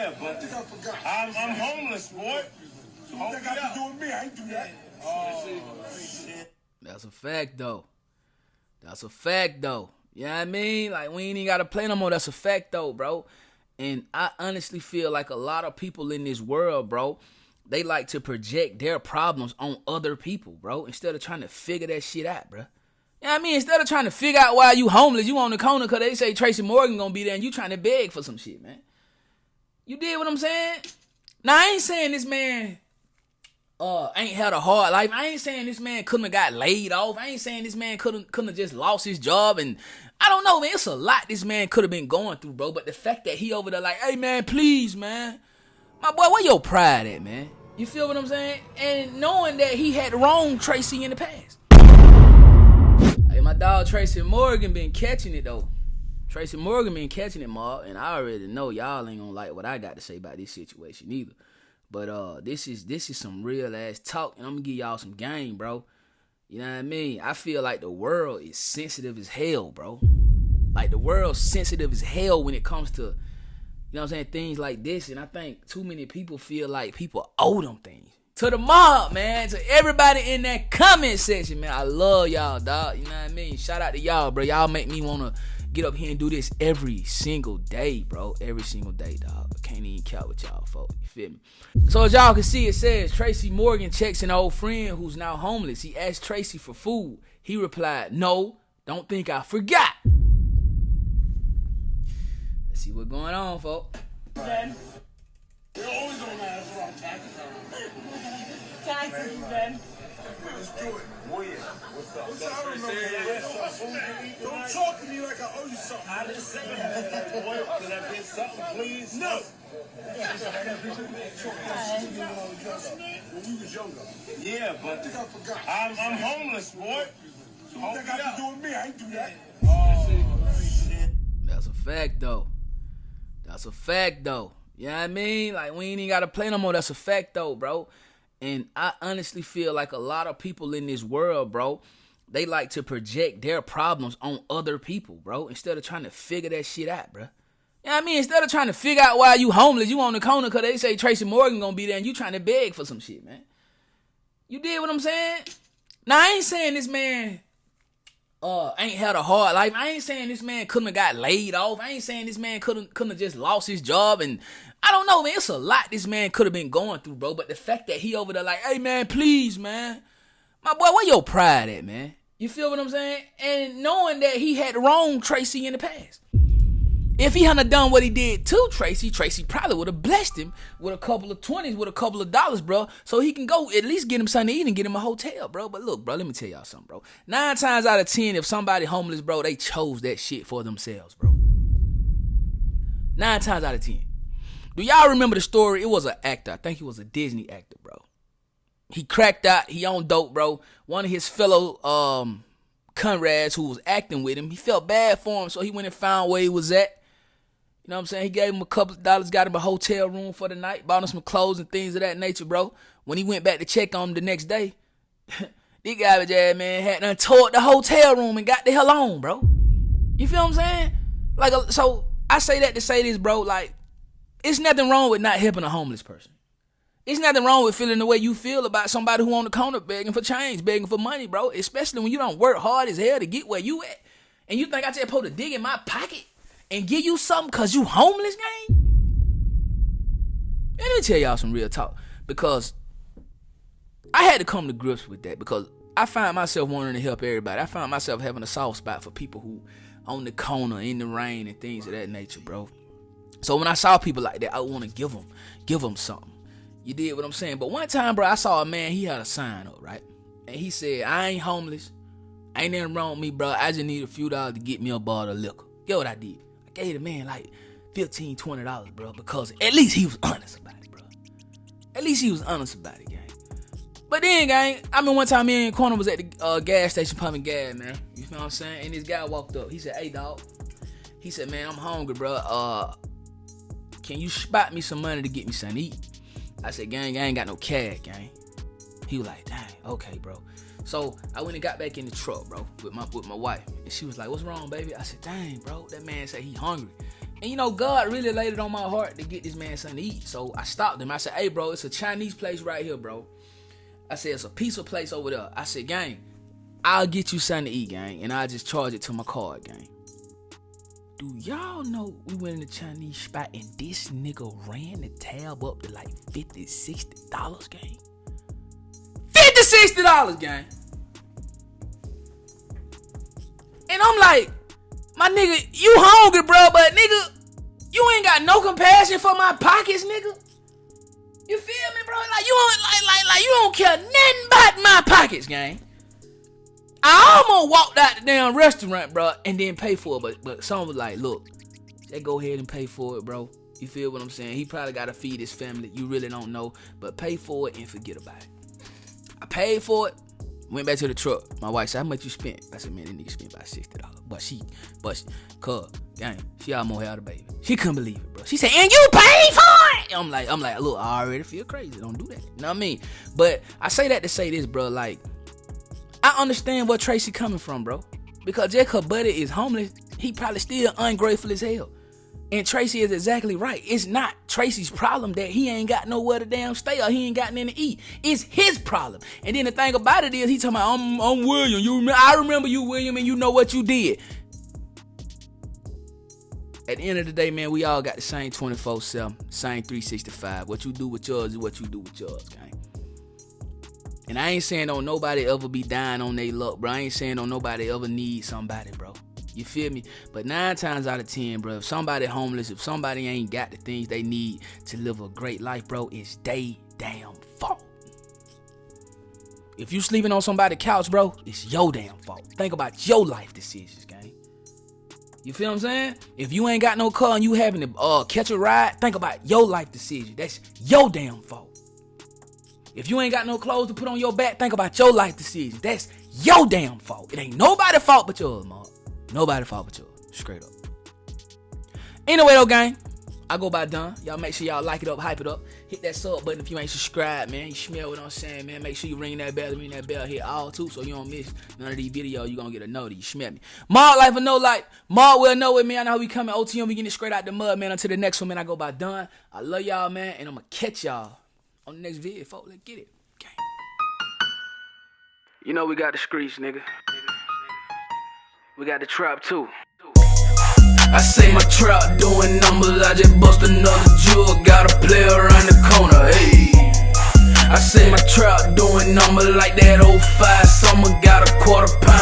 Yeah, but I forgot. I'm homeless, boy. That got to do with me. I ain't do that. Oh, shit. That's a fact, though. That's a fact, though. You know what I mean? Like, we ain't even got to play no more. That's a fact, though, bro. And I honestly feel like a lot of people in this world, bro, they like to project their problems on other people, bro, instead of trying to figure that shit out, bro. You know what I mean? Instead of trying to figure out why you homeless, you on the corner because they say Tracy Morgan gonna be there and you trying to beg for some shit, man. You did what I'm saying? Now, I ain't saying this man ain't had a hard life. I ain't saying this man couldn't have got laid off. I ain't saying this man couldn't have just lost his job. And I don't know, man. It's a lot this man could have been going through, bro. But the fact that he over there like, hey, man, please, man. My boy, where your pride at, man? You feel what I'm saying? And knowing that he had wronged Tracy in the past. Hey, my dog Tracy Morgan been catching it, though. Tracy Morgan been catching it, Mark. And I already know y'all ain't gonna like what I got to say about this situation either. But this is some real ass talk, and I'm gonna give y'all some game, bro. You know what I mean? I feel like the world is sensitive as hell, bro. Like the world's sensitive as hell when it comes to, you know what I'm saying, things like this. And I think too many people feel like people owe them things. To the mob, man, to everybody in that comment section, man. I love y'all, dog. You know what I mean? Shout out to y'all, bro. Y'all make me wanna get up here and do this every single day, bro. Every single day, dog. I can't even count with y'all, folks. You feel me? So as y'all can see, it says, Tracy Morgan checks an old friend who's now homeless. He asked Tracy for food. He replied, no, don't think I forgot. Let's see what's going on, folks. Ben. You're always on my ass around taxes. Taxes, Ben. Let's do it. What's up? What's up? Don't talk to me like I owe you something. I didn't say that, boy. Can I get something, please? No. When we was younger. Yeah, I but think I forgot. I'm homeless, boy. That got to do with me. I ain't do that. Oh, shit. That's a fact, though. That's a fact, though. You know what I mean? Like, we ain't even got to play no more. That's a fact, though, bro. And I honestly feel like a lot of people in this world, bro, they like to project their problems on other people, bro, instead of trying to figure that shit out, bro. You know what I mean? Instead of trying to figure out why you homeless, you on the corner because they say Tracy Morgan gonna be there and you trying to beg for some shit, man. You did what I'm saying? Now, I ain't saying this man ain't had a hard life. I ain't saying this man couldn't have got laid off. I ain't saying this man couldn't have just lost his job. And I don't know, man. It's a lot this man could have been going through, bro. But the fact that he over there like, hey, man, please, man. My boy, where your pride at, man? You feel what I'm saying? And knowing that he had wronged Tracy in the past. If he hadn't done what he did to Tracy, Tracy probably would have blessed him with a couple of 20s, with a couple of dollars, bro, so he can go at least get him something to eat and get him a hotel, bro. But look, bro, let me tell y'all something, bro. 9 times out of 10, if somebody homeless, bro, they chose that shit for themselves, bro. 9 times out of 10. Do y'all remember the story? It was an actor. I think he was a Disney actor, bro. He cracked out. He on dope, bro. One of his fellow comrades who was acting with him, he felt bad for him, so he went and found where he was at. You know what I'm saying? He gave him a couple of dollars, got him a hotel room for the night, bought him some clothes and things of that nature, bro. When he went back to check on him the next day, this garbage ass man had done tore the hotel room and got the hell on, bro. You feel what I'm saying? Like, so I say that to say this, bro. Like, it's nothing wrong with not helping a homeless person. It's nothing wrong with feeling the way you feel about somebody who on the corner begging for change, begging for money, bro. Especially when you don't work hard as hell to get where you at. And you think I just supposed to dig in my pocket and give you something because you homeless, gang? Let me tell y'all some real talk. Because I had to come to grips with that. Because I find myself wanting to help everybody. I find myself having a soft spot for people who on the corner, in the rain, and things of that nature, bro. So when I saw people like that, I want to give them something. You did what I'm saying? But one time, bro, I saw a man, he had a sign up, right? And he said, I ain't homeless. Ain't nothing wrong with me, bro. I just need a few dollars to get me a bottle of liquor. Get what I did? I gave the man like $15, $20, bro, because at least he was honest about it, bro. At least he was honest about it, gang. But then, gang, I mean, one time me and Corner was at the gas station pumping gas, man. You know what I'm saying? And this guy walked up. He said, hey, dog. He said, man, I'm hungry, bro. Can you spot me some money to get me something to eat? I said, gang, I ain't got no cash, gang. He was like, dang, okay, bro. So I went and got back in the truck, bro, with my wife. And she was like, what's wrong, baby? I said, dang, bro, that man said he hungry. And you know, God really laid it on my heart to get this man something to eat. So I stopped him. I said, hey, bro, it's a Chinese place right here, bro. I said, it's a pizza place over there. I said, gang, I'll get you something to eat, gang, and I'll just charge it to my card, gang. Do y'all know we went in the Chinese spot and this nigga ran the tab up to like $50, $60, gang? $50, $60, gang. And I'm like, my nigga, you hungry, bro, but nigga, you ain't got no compassion for my pockets, nigga. You feel me, bro? Like you don't like you don't care nothing about my pockets, gang. I almost walked out the damn restaurant, bro, and then pay for it, but someone was like, look, just go ahead and pay for it, bro. You feel what I'm saying? He probably got to feed his family. You really don't know, but pay for it and forget about it. I paid for it. Went back to the truck. My wife said, how much you spent? I said, man, that nigga spent about $60. But cuz, gang, she almost had a baby. She couldn't believe it, bro. She said, and you paid for it? I'm like, look, I already feel crazy. Don't do that. You know what I mean? But I say that to say this, bro. Like, I understand where Tracy coming from, bro. Because just her buddy is homeless, he probably still ungrateful as hell. And Tracy is exactly right. It's not Tracy's problem that he ain't got nowhere to damn stay or he ain't got nothing to eat. It's his problem. And then the thing about it is, he talking about, I'm William. I remember you, William, and you know what you did. At the end of the day, man, we all got the same 24/7, same 365. What you do with yours is what you do with yours, gang. And I ain't saying don't nobody ever be dying on their luck, bro. I ain't saying don't nobody ever need somebody, bro. You feel me? But 9 times out of 10, bro, if somebody homeless, if somebody ain't got the things they need to live a great life, bro, it's they damn fault. If you sleeping on somebody's couch, bro, it's your damn fault. Think about your life decisions, gang. You feel what I'm saying? If you ain't got no car and you having to catch a ride, think about your life decision. That's your damn fault. If you ain't got no clothes to put on your back, think about your life decision. That's your damn fault. It ain't nobody's fault but yours, Mark. Nobody fault but yours. Straight up. Anyway, though, gang, I go by done. Y'all make sure y'all like it up, hype it up. Hit that sub button if you ain't subscribed, man. You smell what I'm saying, man. Make sure you ring that bell, hit all too, so you don't miss none of these videos. You gonna get a note. You smell me. Mark life or no life. Mark will know it, man. I know how we coming. OTM, we getting it straight out the mud, man. Until the next one, man, I go by done. I love y'all, man, and I'm gonna catch y'all on the next video, folks. Let's get it. Gang. You know we got the streets, nigga. We got the trap too. I say my trap doing numbers, I just bust another jewel, got a player around the corner, hey. I say my trap doing numbers like that 05 summer, got a quarter pound.